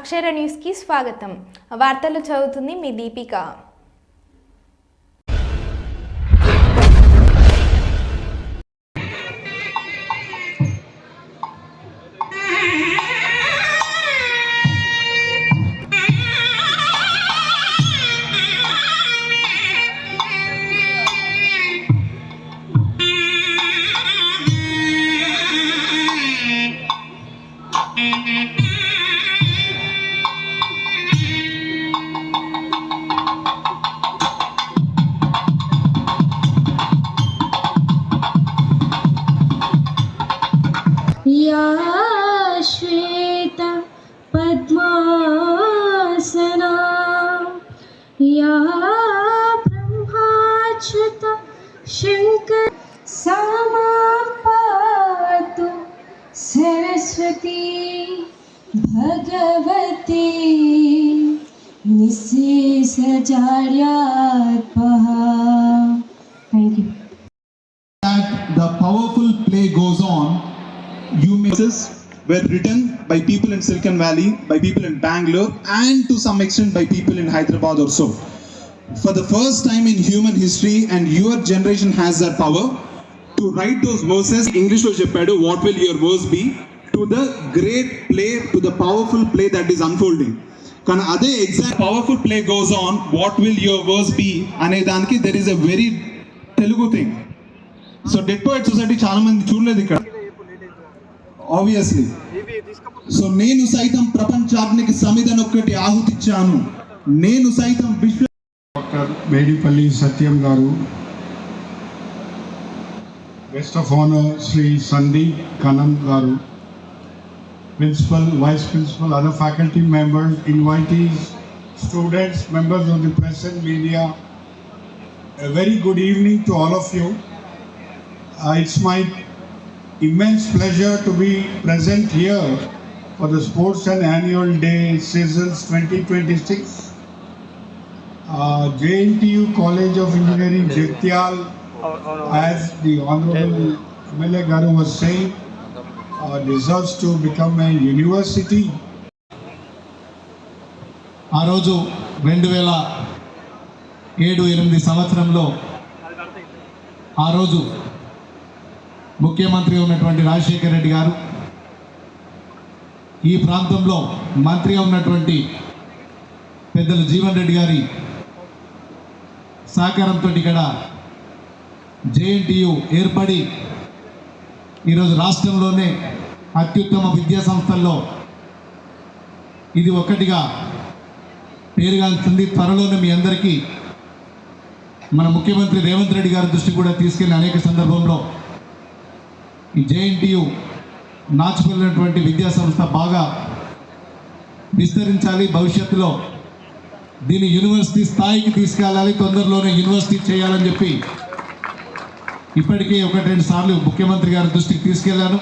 అక్షర న్యూస్కి స్వాగతం. వార్తలు చదువుతుంది మీ దీపిక. या श्वेत पद्मासना या ब्रह्माच्युत शंकर सा पातु Saraswati Bhagwati निःशेषजाड्यात्मः. Thank you. That the powerful play goes on. Were written by people in Silicon Valley, by people in Bangalore, and to some extent by people in Hyderabad or so. For the first time in human history, and your generation has that power to write those verses. English lo cheppadu, what will your verse be? To the great play, to the powerful play that is unfolding. Kana ade exact powerful play goes on, what will your verse be? Ane daniki there is a very Telugu thing. So Dead Poets Society చాలా మంది చూడలేదు ఇక్కడ obviously. So నేను సైతం ప్రపంచాగ్నికి సమిధనొక్కటి ఆహుతిచ్చాను, నేను సైతం విశ్వ. Doctor Medipalli Satyam గారు, guest of honour Shri Sandeep Kanam గారు, principal, vice principal, other faculty members, invitees, students, members of the press and media, a very good evening to all of you. It's my immense pleasure to be present here for the Sports and Annual Day Seasons 2026. JNTU College of Engineering, Jagtial, as the Honorable MLA Garu was saying, deserves to become a university. ఆ రోజు 2007-8 సంవత్సరంలో ఆ రోజు ముఖ్యమంత్రి ఉన్నటువంటి రాజశేఖర రెడ్డి గారు, ఈ ప్రాంతంలో మంత్రిగా ఉన్నటువంటి పెద్దలు జీవన్ రెడ్డి గారి సహకారంతో ఇక్కడ జేఎన్టీయు ఏర్పడి ఈరోజు రాష్ట్రంలోనే అత్యుత్తమ విద్యా సంస్థల్లో ఇది ఒక్కటిగా పేరుగాంచుతుంది. త్వరలోనే మీ అందరికీ మన ముఖ్యమంత్రి రేవంత్ రెడ్డి గారి దృష్టి కూడా తీసుకెళ్ళిన అనేక సందర్భంలో ఈ జేఎన్టీయు నాచుకున్నటువంటి విద్యా సంస్థ బాగా విస్తరించాలి, భవిష్యత్తులో దీన్ని యూనివర్సిటీ స్థాయికి తీసుకెళ్ళాలి, తొందరలోనే యూనివర్సిటీ చేయాలని చెప్పి ఇప్పటికే 1-2 సార్లు ముఖ్యమంత్రి గారి దృష్టికి తీసుకెళ్లాను.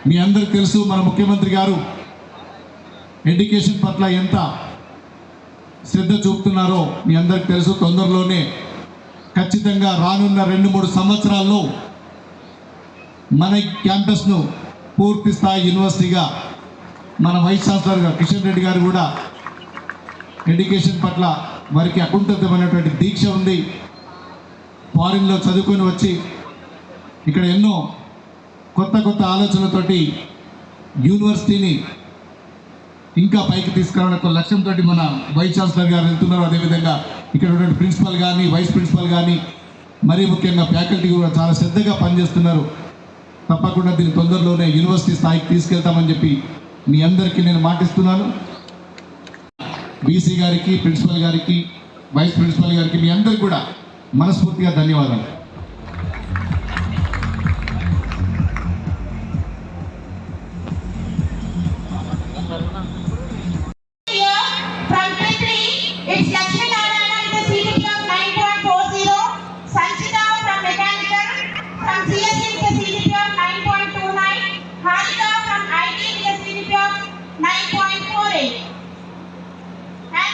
మీ అందరికీ తెలుసు మన ముఖ్యమంత్రి గారు ఎడ్యుకేషన్ పట్ల ఎంత శ్రద్ధ చూపుతున్నారో మీ అందరికీ తెలుసు. తొందరలోనే ఖచ్చితంగా రానున్న 2-3 సంవత్సరాల్లో మన క్యాంపస్ను పూర్తి స్థాయి యూనివర్సిటీగా మన వైస్ ఛాన్సలర్గా కిషన్ రెడ్డి గారు కూడా ఎడ్యుకేషన్ పట్ల వారికి అకుంఠితమైనటువంటి దీక్ష ఉంది. ఫారిన్లో చదువుకొని వచ్చి ఇక్కడ ఎన్నో కొత్త కొత్త ఆలోచనలతోటి యూనివర్సిటీని ఇంకా పైకి తీసుకురావడం ఒక లక్ష్యంతో మన వైస్ ఛాన్సలర్ గారు వెళ్తున్నారు. అదేవిధంగా ఇక్కడ ఉన్నటువంటి ప్రిన్సిపల్ కానీ వైస్ ప్రిన్సిపల్ కానీ మరీ ముఖ్యంగా ఫ్యాకల్టీ కూడా చాలా శ్రద్ధగా పనిచేస్తున్నారు. తప్పకుండా దీన్ని తొందరలోనే యూనివర్సిటీ స్థాయికి తీసుకెళ్తామని చెప్పి మీ అందరికీ నేను మాటిస్తున్నాను. బీసీ గారికి, ప్రిన్సిపల్ గారికి, వైస్ ప్రిన్సిపల్ గారికి మీ అందరికీ కూడా మనస్ఫూర్తిగా ధన్యవాదాలు.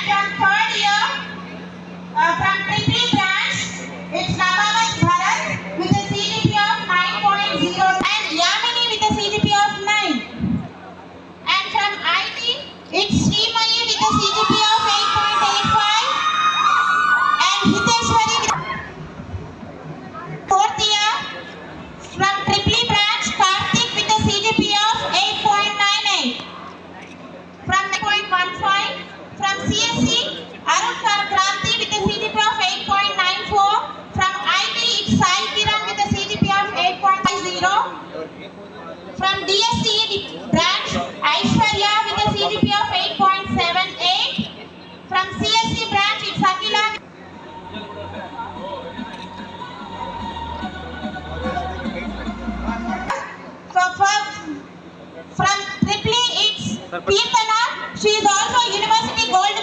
From third year, from Triple Branch, it's Namamas It's Srimani with a CGPA of 8.85 and Hiteshwari with fourth year. From Tripoli branch, Karthik with a CGPA of 8.98. From 9.15. From CSC, Arun Kranti with a CGPA of 8.94. From IT, it's Sai Kiran with a CGPA of 8.50. From DSC branch, Aishwarya with a CGPA of 8.78. From CSC branch, it's Akila. From Tripoli, it's Kirtana. She is also University Gold